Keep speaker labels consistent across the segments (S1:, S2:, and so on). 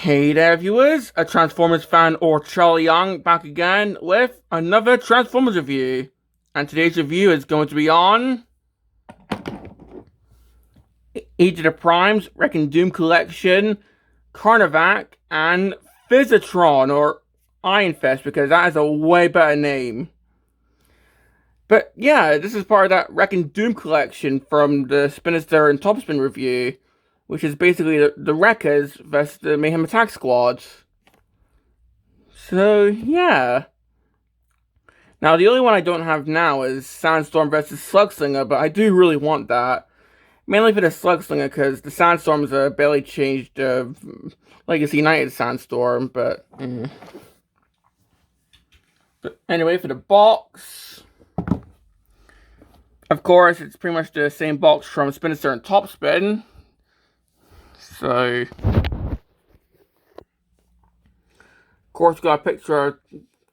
S1: Hey there viewers, a Transformers fan or Charlie Young back again with another Transformers review. And today's review is going to be on Age of the Primes, Wrecking Doom Collection, Carnivac, and Fisitron or Ironfist, because that is a way better name. But yeah, this is part of that Wrecking Doom collection from the Spinister and Topspin review, which is basically the Wreckers versus the Mayhem Attack Squad. So, yeah. Now, the only one I don't have now is Sandstorm versus Slugslinger, but I do really want that. Mainly for the Slugslinger, because the Sandstorms are barely changed Legacy United Sandstorm, but... But anyway, for the box... Of course, it's pretty much the same box from Spinister and Topspin. So, of course, got a picture of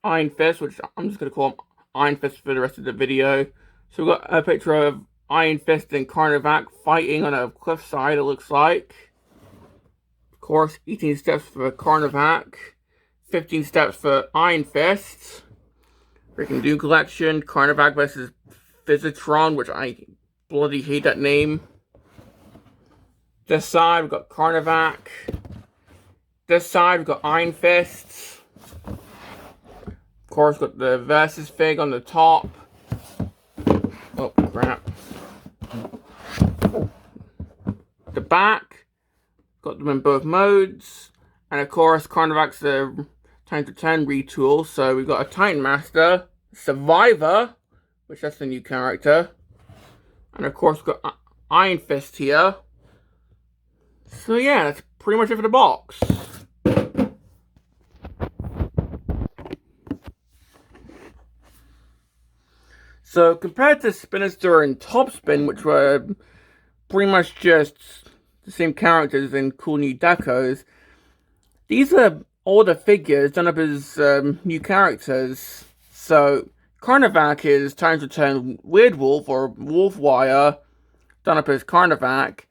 S1: Iron Fist, which I'm just going to call him Iron Fist for the rest of the video. So, we've got a picture of Iron Fist and Carnivac fighting on a cliffside, it looks like. Of course, 18 steps for Carnivac, 15 steps for Iron Fist. Freaking Doom Collection, Carnivac versus Fisitron, which I bloody hate that name. This side, we've got Carnivac. This side, we've got Iron Fist. Of course, got the Versus Fig on the top. Oh, crap. The back, got them in both modes. And of course, Carnivac's the Time to 10 retool. So we've got a Titan Master, Survivor, which that's the new character. And of course, we've got Iron Fist here. So yeah, that's pretty much it for the box. So compared to Spinister and Topspin, which were pretty much just the same characters in cool new decos, these are older figures done up as new characters. So Carnivac is Time to Turn Weird Wolf or Wolf Wire, done up as Carnivac.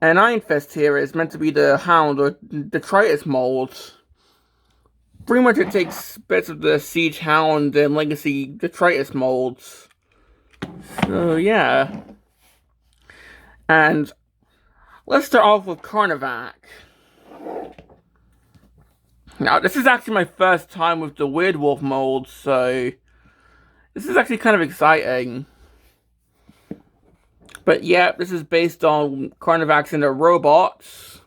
S1: And Iron Fist here is meant to be the Hound or Detritus mold. Pretty much it takes bits of the Siege Hound and Legacy Detritus molds. So yeah. And let's start off with Carnivac. Now this is actually my first time with the Weird Wolf mold, so this is actually kind of exciting. But yeah, this is based on Carnivac's and the robots.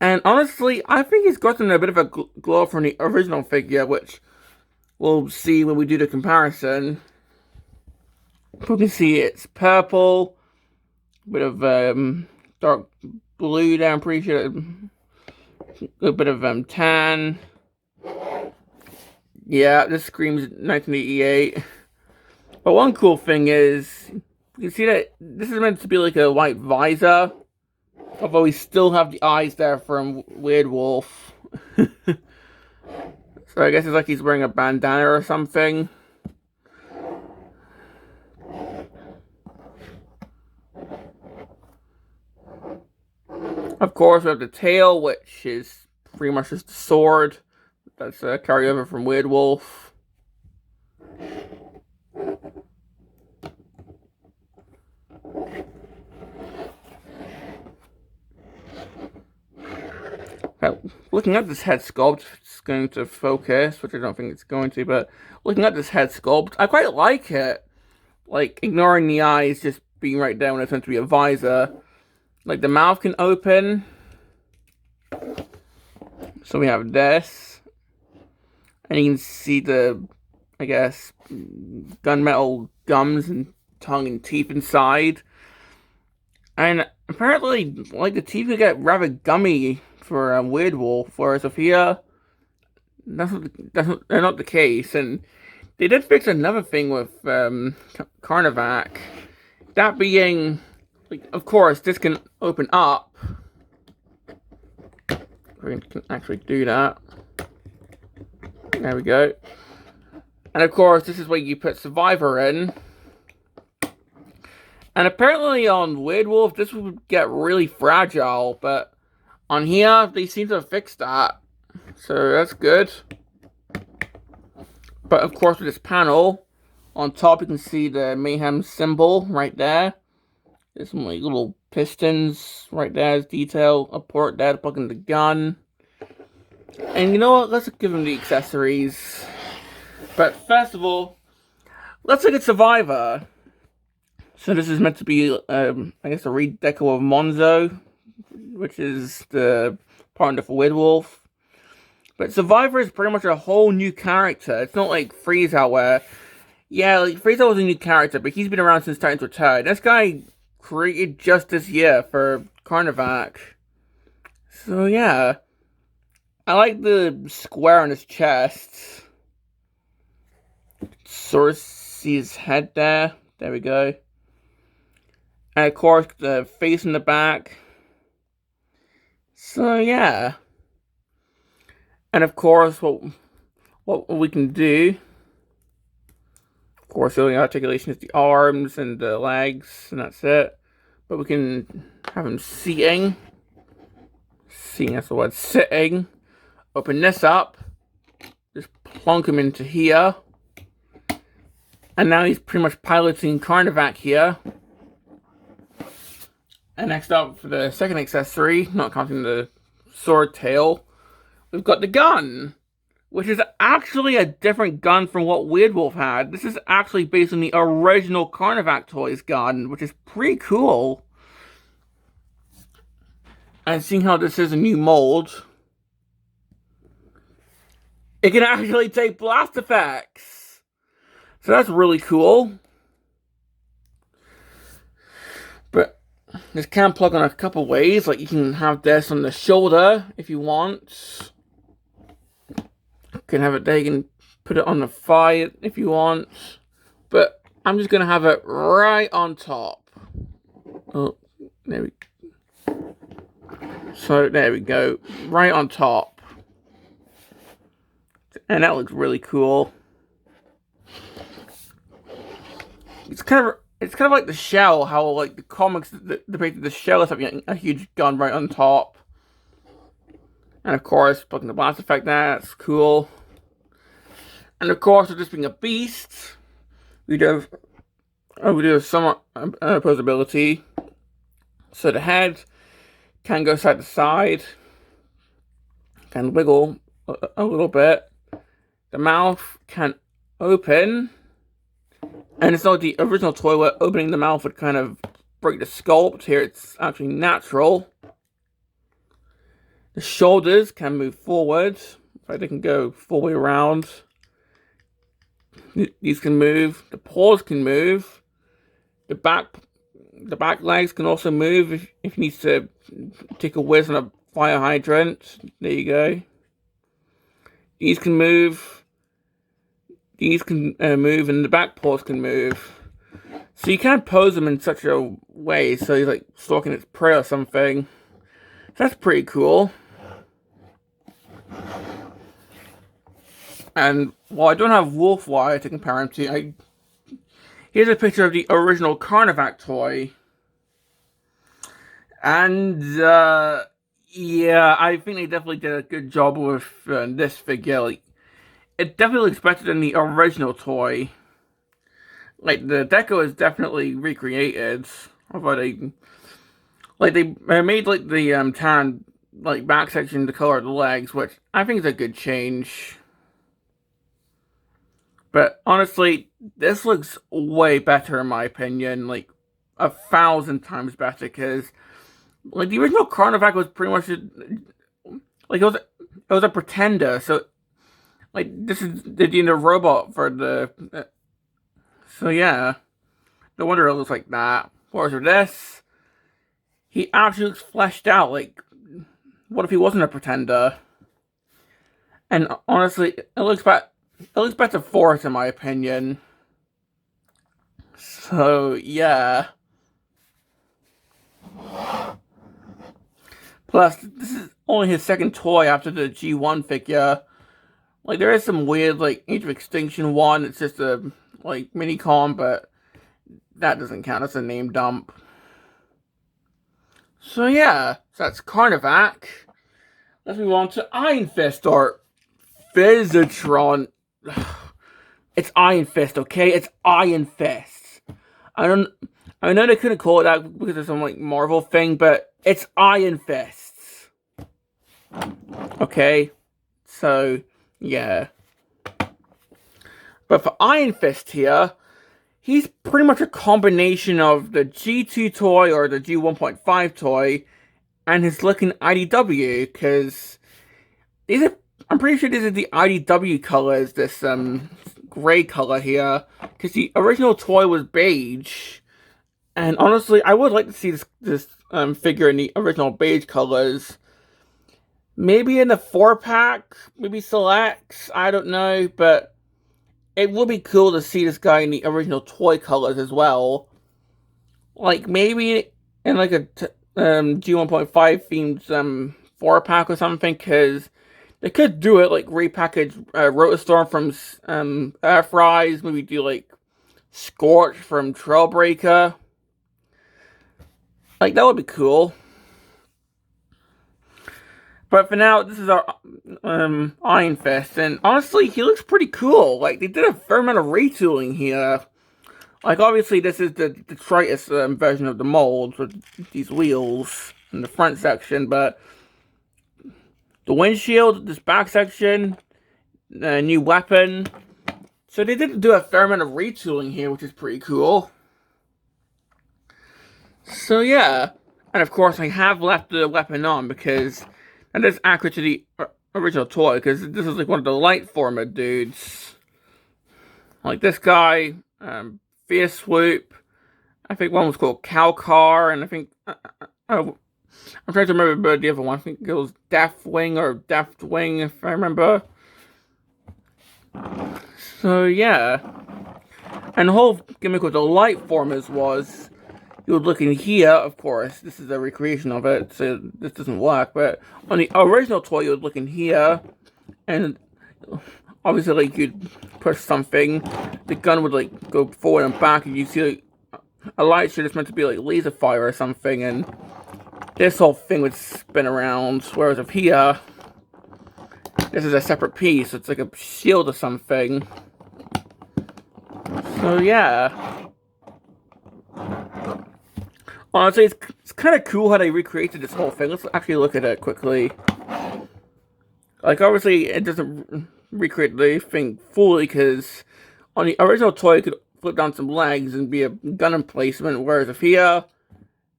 S1: And honestly, I think he's gotten a bit of a glow from the original figure, which we'll see when we do the comparison. You can see it's purple, bit of dark blue there, I'm pretty sure. A bit of tan. Yeah, this screams 1988. But one cool thing is, you can see that this is meant to be like a white visor, although we still have the eyes there from Weird Wolf. So I guess it's like he's wearing a bandana or something. Of course, we have the tail, which is pretty much just the sword. That's a carryover from Weird Wolf. Now, looking at this head sculpt, it's going to focus, which I don't think it's going to, but looking at this head sculpt, I quite like it. Like, ignoring the eyes just being right there when it's meant to be a visor. Like, the mouth can open. So we have this. And you can see the, I guess, gunmetal gums and tongue and teeth inside. And apparently, like, the teeth could get rather gummy for Weird Wolf, whereas up here, that's not the case. And they did fix another thing with Carnivac, that being, like, of course, this can open up. We can actually do that. There we go. And of course, this is where you put Survivor in. And apparently on Weird Wolf, this would get really fragile, but On here, they seem to have fixed that. So that's good. But of course with this panel, on top you can see the Mayhem symbol right there. There's some like little pistons right there as detail. A port there to plug in the gun. And you know what? Let's give them the accessories. But first of all, let's look at Survivor. So this is meant to be, I guess, a redeco of Monzo, which is the partner for Weird But Survivor is pretty much a whole new character. It's not like Freezeout where, yeah, like Freezeout was a new character, but he's been around since Titan's Return. This guy created just this year for Carnivac. So yeah, I like the square on his chest. Sort of see his head there. There we go. And of course, the face in the back. So yeah. And of course, what we can do, of course, the only articulation is the arms and the legs, and that's it. But we can have him seating. Seating, that's the word, sitting. Open this up. Just plunk him into here. And now he's pretty much piloting Carnivac here. And next up, for the second accessory, not counting the sword tail, we've got the gun, which is actually a different gun from what Weird Wolf had. This is actually based on the original Carnivac Toys gun, which is pretty cool. And seeing how this is a new mold, it can actually take blast effects. So that's really cool. But this can plug on a couple ways. Like you can have this on the shoulder if you want. You can have it there. You can put it on the thigh if you want. But I'm just going to have it right on top. Oh, there we go. So there we go. Right on top. And that looks really cool. It's kind of like the shell, how like the comics depicted the shell as having a huge gun right on top. And of course, putting the blast effect there, that's cool. And of course, with this being a beast, we do have some opposability. So the head can go side to side, can wiggle a little bit. The mouth can open. And it's not the original toy where opening the mouth would kind of break the sculpt. Here it's actually natural. The shoulders can move forward. In fact, they can go full way around. These can move. The paws can move. The back legs can also move if you need to take a whiz on a fire hydrant. There you go. These can move. These can move, and the back paws can move. So you can pose them in such a way, so he's like stalking its prey or something. That's pretty cool. And while I don't have Wolf Wire to compare him to, here's a picture of the original Carnivac toy. And, yeah, I think they definitely did a good job with this figure. Like, it definitely looks better than the original toy. Like, the deco is definitely recreated. Although they made, like, the tan, like, back section the color of the legs, which I think is a good change. But, honestly, this looks way better in my opinion. Like, 1,000 times better, because, like, the original Carnivac was pretty much, like, it was a pretender, so, like, this is the robot for the, so yeah, no wonder it looks like that. Whereas with this, he actually looks fleshed out. Like, what if he wasn't a pretender? And honestly, it looks better for it in my opinion. So yeah. Plus, this is only his second toy after the G1 figure. Like, there is some weird, like, Age of Extinction one. It's just a, like, mini-com, but that doesn't count as a name dump. So yeah, so that's Carnivac. Let's move on to Ironfist or Fisitron. It's Ironfist, okay? It's Ironfist. I don't. I know they couldn't call it that because of some like Marvel thing, but it's Ironfists. Okay, so yeah. But for Ironfist here, he's pretty much a combination of the G2 toy or the G1.5 toy and his looking IDW, because these are, I'm pretty sure these are the IDW colors, this gray color here, because the original toy was beige, and honestly, I would like to see this figure in the original beige colors. Maybe in the 4-pack, maybe selects, I don't know, but it would be cool to see this guy in the original toy colors as well. Like, maybe in like a G1.5 themed 4-pack or something, because they could do it, like repackage Rotastorm from Earthrise, maybe do like Scorch from Trailbreaker. Like, that would be cool. But for now, this is our Ironfist, and honestly, he looks pretty cool. Like, they did a fair amount of retooling here. Like, obviously, this is the detritus version of the mold with these wheels in the front section, but the windshield, this back section, new weapon. So they did do a fair amount of retooling here, which is pretty cool. So yeah, and of course, I have left the weapon on because that is accurate to the original toy, because this is like one of the light former dudes. Like this guy, Fierce Swoop. I think one was called Calcar, and I think I'm trying to remember the other one. I think it was Deathwing or Deathwing, if I remember. So yeah, and the whole gimmick with the light formers was you would look in here. Of course, this is a recreation of it, so this doesn't work. But on the original toy, you would look in here, and obviously, like, you'd push something, the gun would like go forward and back, and you see like a light shit is meant to be like laser fire or something, and this whole thing would spin around. Whereas up here, this is a separate piece. It's like a shield or something. So yeah. Honestly, it's kind of cool how they recreated this whole thing. Let's actually look at it quickly. Like, obviously, it doesn't recreate the thing fully, because on the original toy, you could flip down some legs and be a gun emplacement, whereas if here,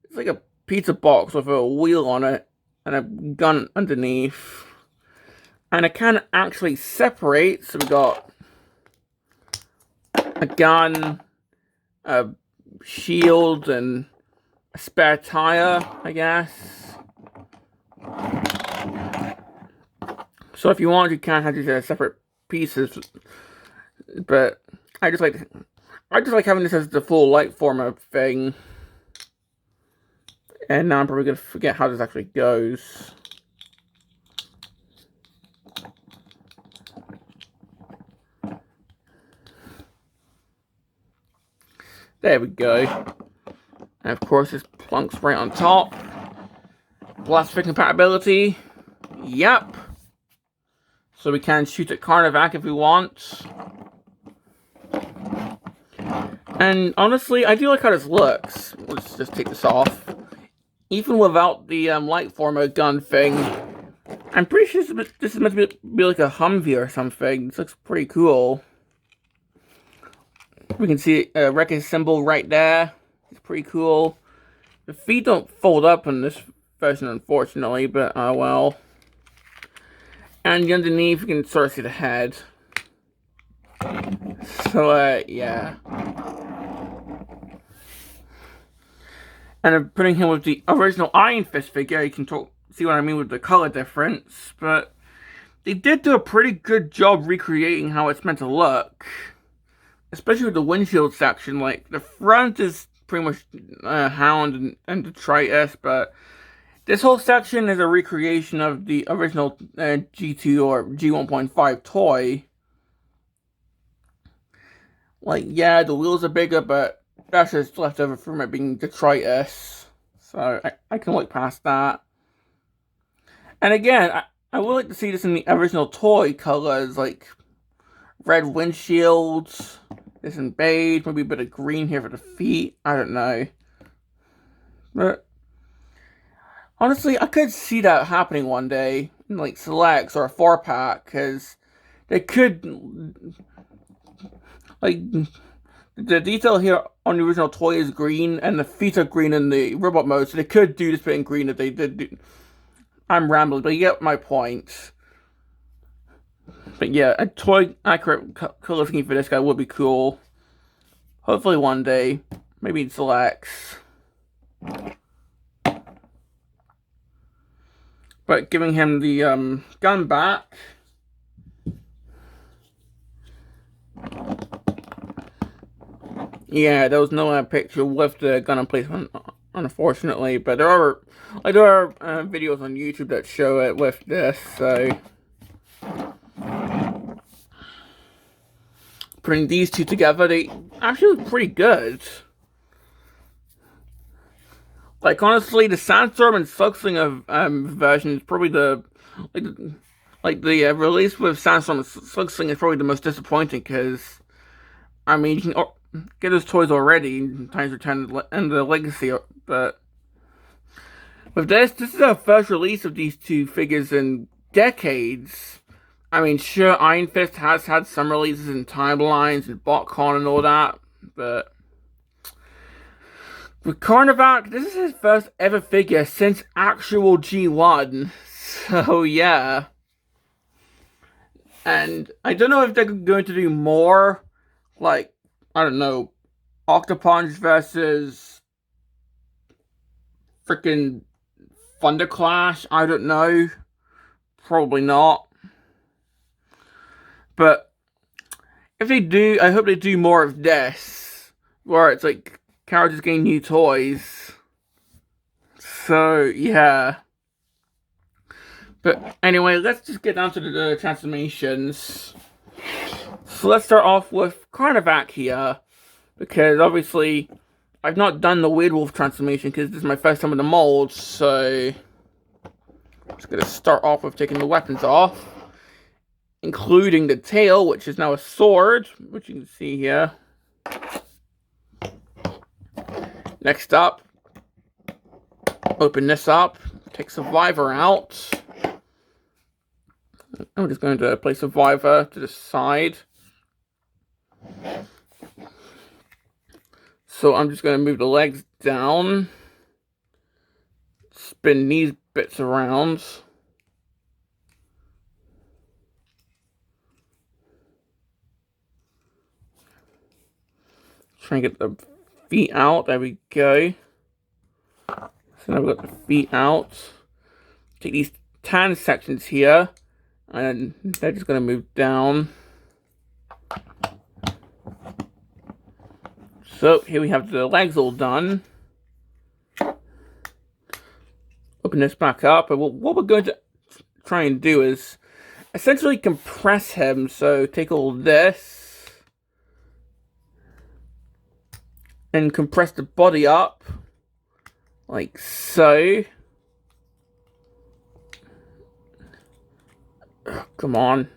S1: it's like a pizza box with a wheel on it and a gun underneath. And it can actually separate, so we got a gun, a shield, and a spare tire, I guess. So if you want, you can have these separate pieces, but I just like having this as the full light former thing. And now I'm probably gonna forget how this actually goes. There we go. And of course, this plunks right on top. Blast fit compatibility. Yep. So we can shoot at Carnivac if we want. And honestly, I do like how this looks. Let's just take this off. Even without the light former gun thing, I'm pretty sure this is meant to be like a Humvee or something. This looks pretty cool. We can see a wreckage symbol right there. It's pretty cool. The feet don't fold up in this version, unfortunately, but well. And underneath, you can sort of see the head. So, yeah. And I'm putting him with the original Ironfist figure. You can see what I mean with the color difference. But they did do a pretty good job recreating how it's meant to look. Especially with the windshield section. Like, the front is pretty much Hound and Detritus, but this whole section is a recreation of the original G2 or G1.5 toy. Like, yeah, the wheels are bigger, but that's just left over from it being Detritus. So I can look past that. And again, I would like to see this in the original toy colors, like red windshields, this in beige, maybe a bit of green here for the feet. I don't know. But honestly, I could see that happening one day in like selects or a 4-pack, because they could, like, the detail here on the original toy is green, and the feet are green in the robot mode, so they could do this bit in green if they did do. I'm rambling, but you get my point. But yeah, a toy accurate color scheme for this guy would be cool. Hopefully one day. Maybe it selects. But giving him the gun back. Yeah, there was no picture with the gun emplacement, unfortunately. But there are videos on YouTube that show it with this, so putting these two together, they actually look pretty good. Like, honestly, the Sandstorm and Slugslinger version is probably the release with Sandstorm and Slugslinger is probably the most disappointing, because I mean, you can get those toys already in Times Return and the Legacy, but with this is our first release of these two figures in decades. I mean, sure, Ironfist has had some releases in Timelines and BotCon and all that, but with Carnivac, this is his first ever figure since actual G1, so yeah. And I don't know if they're going to do more, like, I don't know, Octopunch versus freaking Thunderclash, I don't know. Probably not. But if they do, I hope they do more of this, where it's like characters getting new toys. So yeah. But anyway, let's just get down to the transformations. So let's start off with Carnivac here, because obviously I've not done the Weird Wolf transformation because this is my first time with the mold, so I'm just going to start off with taking the weapons off, including the tail, which is now a sword, which you can see here. Next up, open this up, take Survivor out. I'm just going to place Survivor to the side. So I'm just going to move the legs down, spin these bits around. Try and get the feet out. There we go. So now we've got the feet out. Take these tan sections here, and they're just going to move down. So here we have the legs all done. Open this back up, and what we're going to try and do is essentially compress him. So take all this and compress the body up like so. Oh, come on.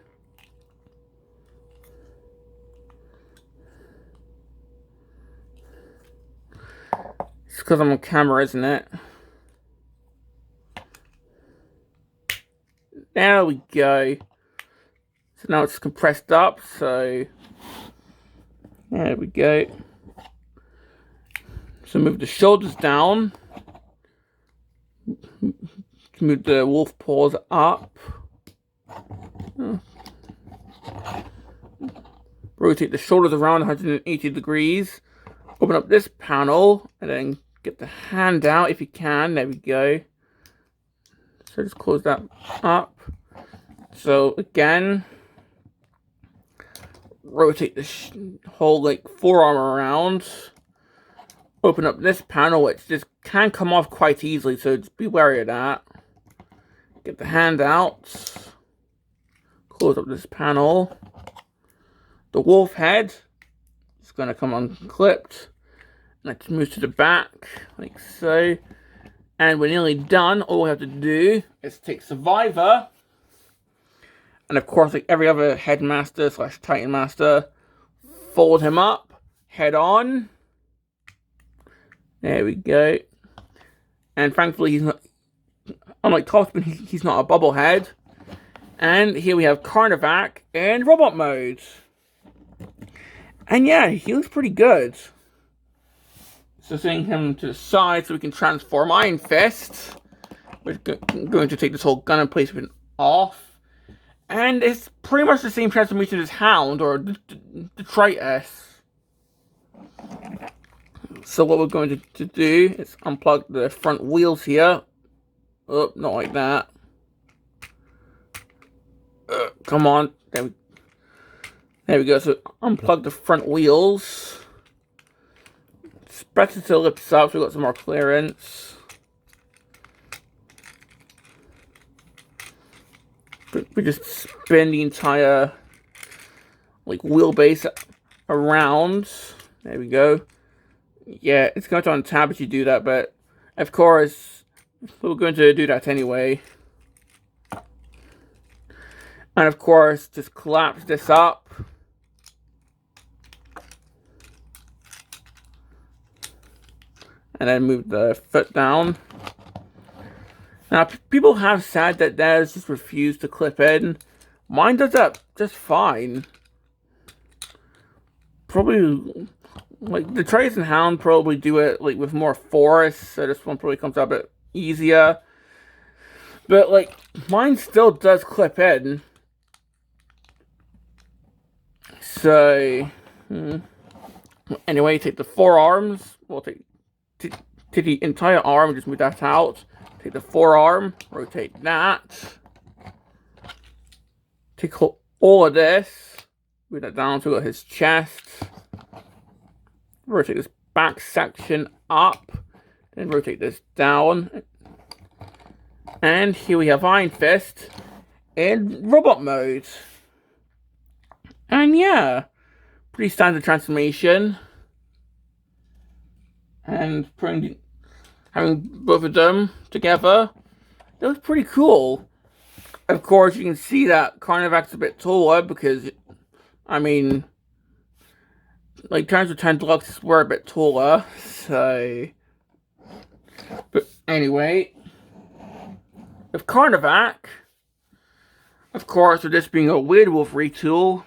S1: It's because I'm on camera, isn't it? There we go. So now it's compressed up, so there we go. So move the shoulders down. Move the wolf paws up. Rotate the shoulders around 180 degrees. Open up this panel and then get the hand out if you can. There we go. So just close that up. So again, rotate the whole like forearm around. Open up this panel, which just can come off quite easily, so just be wary of that. Get the hand out. Close up this panel. The wolf head is going to come unclipped. Let's move to the back, like so. And we're nearly done. All we have to do is take Survivor. And of course, like every other Headmaster / Titan Master, fold him up, head on. There we go. And thankfully, he's not, unlike Topspin, he's not a bobblehead. And here we have Carnivac in robot mode. And yeah, he looks pretty good. So setting him to the side so we can transform Iron Fist. We're going to take this whole gun emplacement off. And it's pretty much the same transformation as Hound or Detritus. So what we're going to do is unplug the front wheels here. Oh, not like that. Come on. There we go. So unplug the front wheels. Press it to lift this up so we've got some more clearance. We just spin the entire like wheelbase around. There we go. Yeah, it's going to untap as you do that, but of course we're going to do that anyway. And of course, just collapse this up. And then move the foot down. Now, people have said that theirs just refused to clip in. Mine does that just fine. Probably, like, the Trace and Hound probably do it, like, with more force. So this one probably comes out a bit easier. But, like, mine still does clip in. So, anyway, take the forearms. We'll take the entire arm, just move that out. Take the forearm, rotate that. Take all of this, move that down to his chest. Rotate this back section up, then rotate this down. And here we have Iron Fist in robot mode. And yeah, pretty standard transformation. And having both of them together, that looks pretty cool. Of course, you can see that Carnivac's a bit taller because, I mean, like Transfer 10 Deluxe were a bit taller, so. But anyway, with Carnivac, of course, with this being a Weird Wolf retool,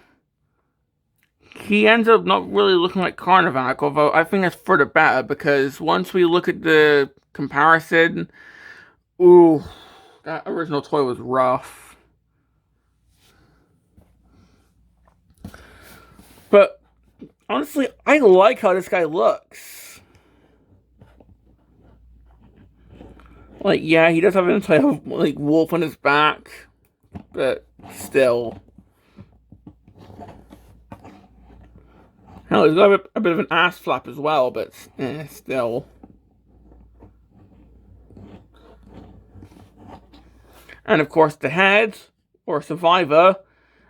S1: he ends up not really looking like Carnivac, although I think that's for the better, because once we look at the comparison, ooh, that original toy was rough. But, honestly, I like how this guy looks. Like, yeah, he does have an entire, like, wolf on his back, but still. Hell, he's got a bit of an ass flap as well, but still. And of course, the head, or Survivor.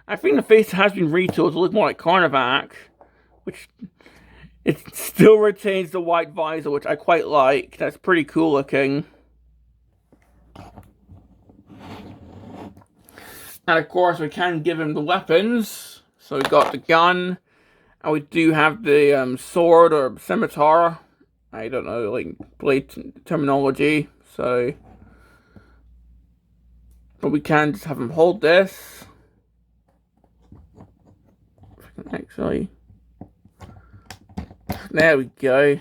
S1: I think the face has been retooled to look more like Carnivac, which it still retains the white visor, which I quite like. That's pretty cool looking. And of course, we can give him the weapons. So we got the gun. And we do have the sword or scimitar. I don't know, like, blade terminology. So, but we can just have him hold this. Actually, there we go.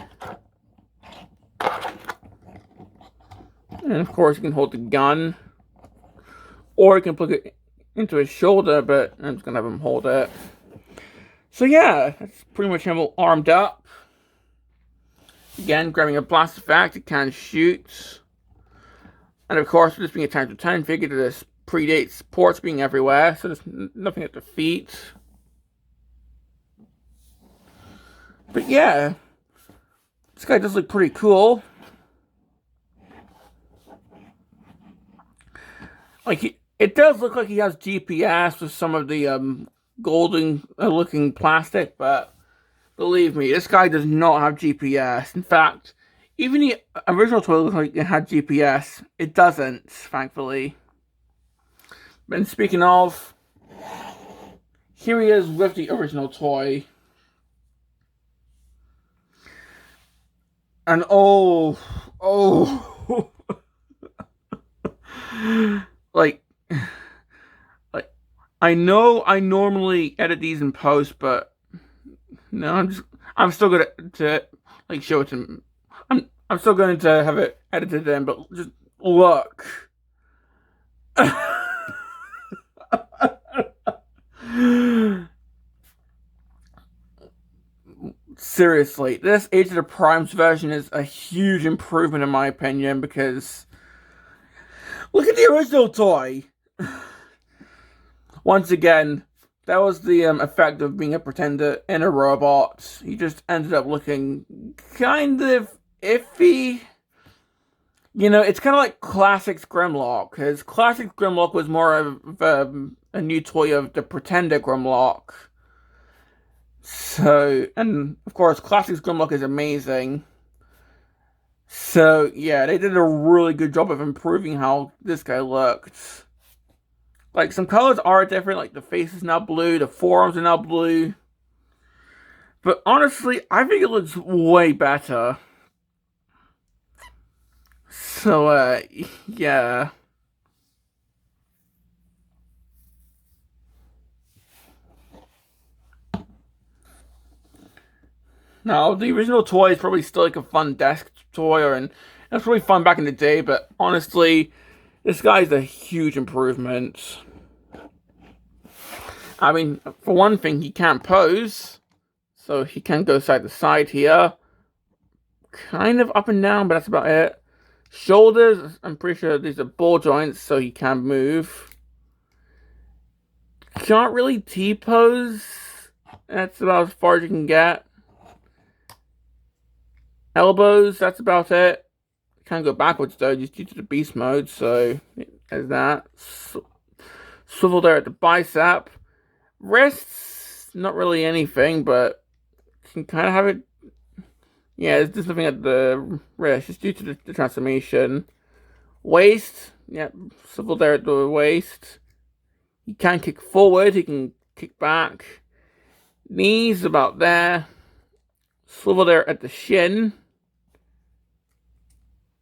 S1: And of course, you can hold the gun. Or you can plug it into his shoulder, but I'm just going to have him hold it. So yeah, that's pretty much him all armed up. Again, grabbing a blast effect, it can shoot. And of course, with this being a Titan 10 figure, this predates ports being everywhere, so there's nothing at the feet. But yeah, this guy does look pretty cool. Like, it does look like he has GPS with some of the golden looking plastic, but believe me, this guy does not have GPS. In fact, Even the original toy looked like it had GPS. It doesn't, thankfully. And speaking of, here he is with the original toy. And oh, like, I know I normally edit these in post, but no, I'm still gonna like show it to. I'm still going to have it edited in, but just look. Seriously, this Age of the Primes version is a huge improvement in my opinion, because look at the original toy. Once again, that was the effect of being a pretender in a robot. He just ended up looking kind of iffy. You know, it's kind of like Classics Grimlock, because Classics Grimlock was more of a new toy of the pretender Grimlock. So, and of course, Classics Grimlock is amazing. So, yeah, they did a really good job of improving how this guy looked. Like, some colors are different, like the face is now blue, the forearms are now blue. But honestly, I think it looks way better. So, yeah. Now, the original toy is probably still like a fun desk toy, and it was really fun back in the day, but honestly, this guy's a huge improvement. I mean, for one thing, he can't pose, so he can go side to side here. Kind of up and down, but that's about it. Shoulders, I'm pretty sure these are ball joints, so he can move. Can't really T-pose. That's about as far as you can get. Elbows, that's about it. Can't go backwards though, just due to the beast mode, so there's that. Swivel there at the bicep. Wrists, not really anything, but can kind of have it. Yeah, there's nothing at the wrist, just due to the transformation. Waist, yeah, swivel there at the waist. He can kick forward, he can kick back. Knees, about there. Swivel there at the shin.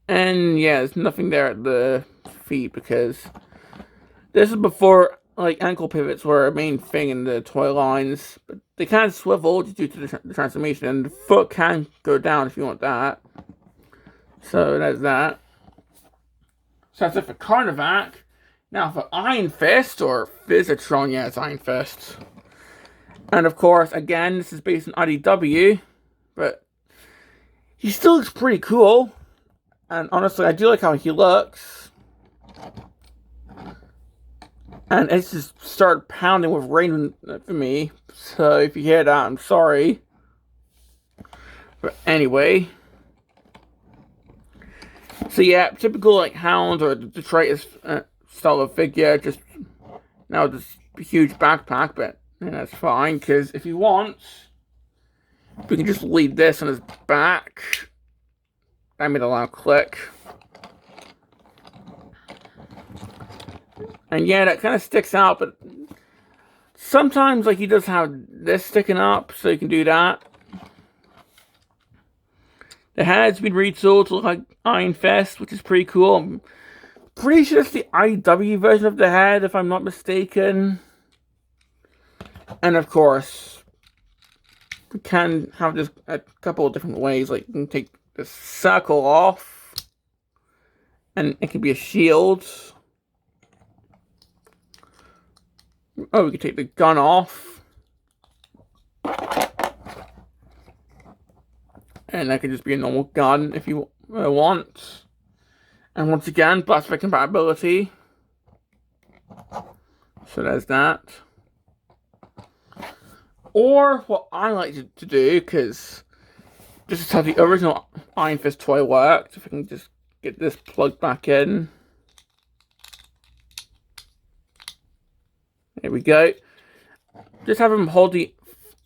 S1: And yeah, there's nothing there at the feet, because this is before like ankle pivots were a main thing in the toy lines. But they can swivel due to the transformation, and the foot can go down if you want that. So there's that. So that's it for Carnivac. Now for Ironfist, or Fisitron, yeah, it's Ironfist. And of course, again, this is based on IDW, but he still looks pretty cool. And honestly, I do like how he looks. And it's just started pounding with rain for me. So if you hear that, I'm sorry. But anyway. So yeah, typical like Hound or Detritus style of figure. Just now this huge backpack, but that's fine. Because if you want, we can just leave this on his back. I made a loud click. And yeah, that kind of sticks out, but sometimes like he does have this sticking up, so you can do that. The head's been retooled to look like Ironfist, which is pretty cool. I'm pretty sure it's the IW version of the head, if I'm not mistaken. And of course, we can have this a couple of different ways. Like you can take the circle off, and it can be a shield. Oh, we can take the gun off, and that could just be a normal gun if you want. And once again, plastic compatibility. So there's that. Or what I like to do, because this is how the original Ironfist toy worked. If I can just get this plugged back in. There we go. Just have him hold the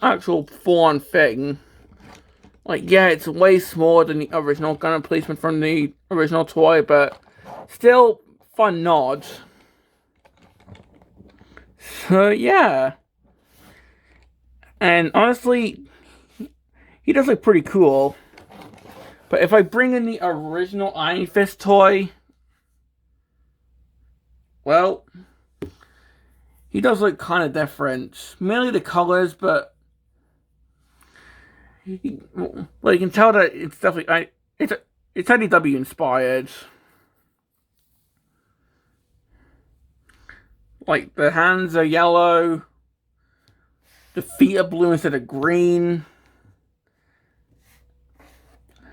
S1: actual full-on thing Like, yeah, it's way smaller than the original gun emplacement from the original toy, but still fun nod. So, yeah. And honestly, he does look pretty cool. But if I bring in the original Iron Fist toy, well, he does look kind of different. Mainly the colors, but well, you can tell that it's definitely it's IDW inspired. Like the hands are yellow, the feet are blue instead of green.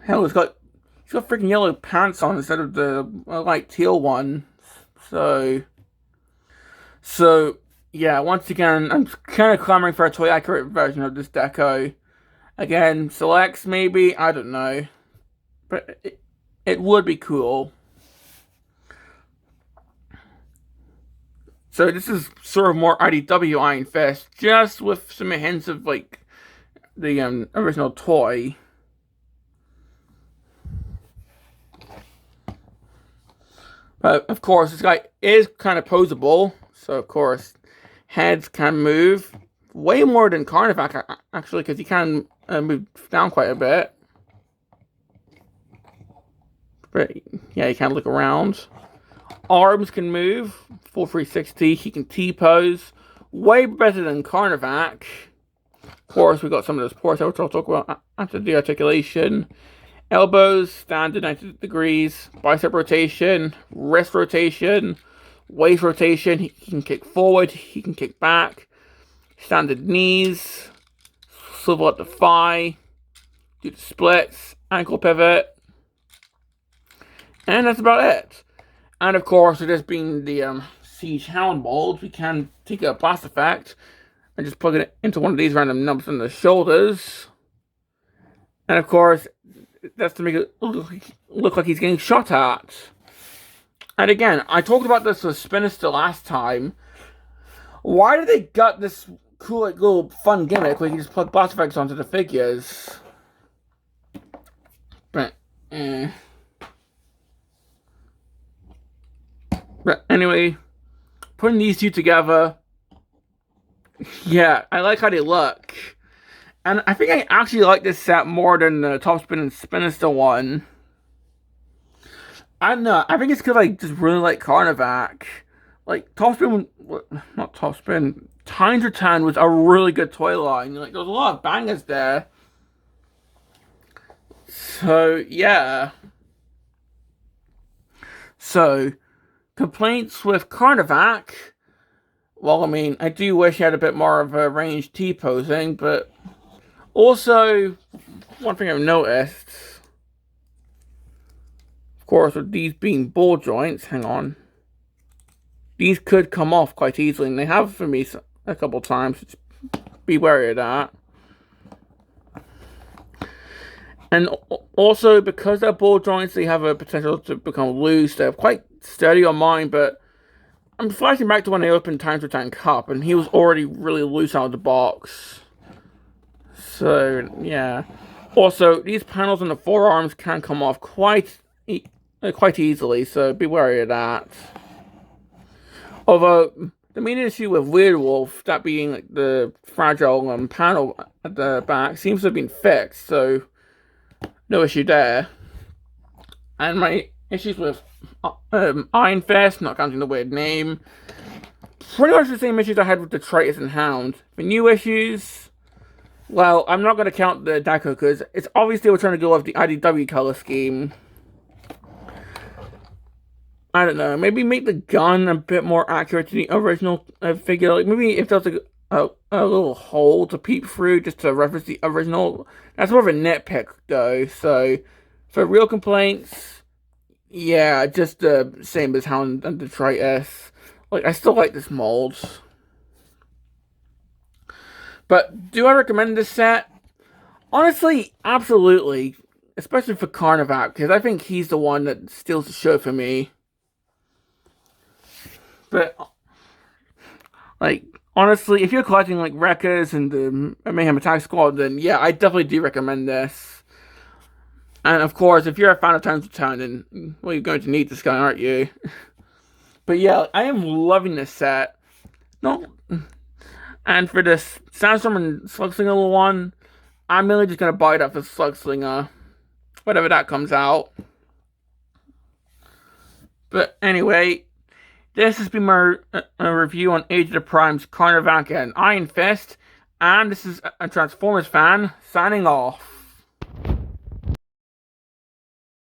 S1: Hell, he's got freaking yellow pants on instead of the light teal one. So yeah. Once again, I'm kind of clamoring for a toy accurate version of this deco. Again, selects maybe, I don't know, but it would be cool. So this is sort of more IDW Iron Fist, just with some hints of like the original toy. But of course, this guy is kind of posable, so of course, heads can move way more than Carnivac actually, because he can move down quite a bit. But yeah, he can look around. Arms can move, full 360. He can T-pose, way better than Carnivac. Of course, we got some of those ports which I'll talk about after the articulation. Elbows, standard 90 degrees. Bicep rotation, wrist rotation, waist rotation. He can kick forward, he can kick back. Standard knees, swivel up the thigh, do the splits, ankle pivot. And that's about it. And of course, with this being the Siege Hound mold, we can take a blast effect and just plug it into one of these random nubs on the shoulders. And of course, that's to make it look like he's getting shot at. And again, I talked about this with Spinister last time. Why did they gut this cool like, little fun gimmick where you can just plug blast effects onto the figures? But anyway, putting these two together, yeah, I like how they look. And I think I actually like this set more than the Topspin and Spinister one. I don't know, I think it's because I just really like Carnivac. Like, not Topspin, Times Return was a really good toy line. Like, there was a lot of bangers there. So, yeah. So, complaints with Carnivac. Well, I mean, I do wish he had a bit more of a ranged T-posing, but also, one thing I've noticed, of course, with these being ball joints, hang on, these could come off quite easily, and they have for me a couple times. Just be wary of that. And also, because they're ball joints, they have a potential to become loose. They're quite sturdy on mine, but I'm flashing back to when they opened Times Return Cup, and he was already really loose out of the box. So, yeah. Also, these panels on the forearms can come off quite easily, so be wary of that. Although, the main issue with Weird Wolf, that being like the fragile panel at the back, seems to have been fixed, so no issue there. And my issues with Iron Fist, not counting the weird name, pretty much the same issues I had with Detritus and Hound. The new issues, well, I'm not going to count the Deco because it's obviously we're trying to go off the IDW color scheme. I don't know, maybe make the gun a bit more accurate to the original figure. Like maybe if there's a little hole to peep through just to reference the original. That's more of a nitpick though. So for real complaints, yeah, just the same as Hound and Detritus. Like I still like this mold. But do I recommend this set? Honestly, absolutely. Especially for Carnivac, because I think he's the one that steals the show for me. But, like, honestly, if you're collecting, like, Wreckers and the Mayhem Attack Squad, then, yeah, I definitely do recommend this. And of course, if you're a fan of Tones Return, then well, you're going to need this guy, aren't you? But yeah, I am loving this set. No, and for this Sandstorm and Slugslinger one, I'm really just gonna buy it up for Slugslinger, whatever that comes out. But anyway, this has been my review on Age of the Prime's Carnivac and Ironfist, and this is a Transformers fan signing off.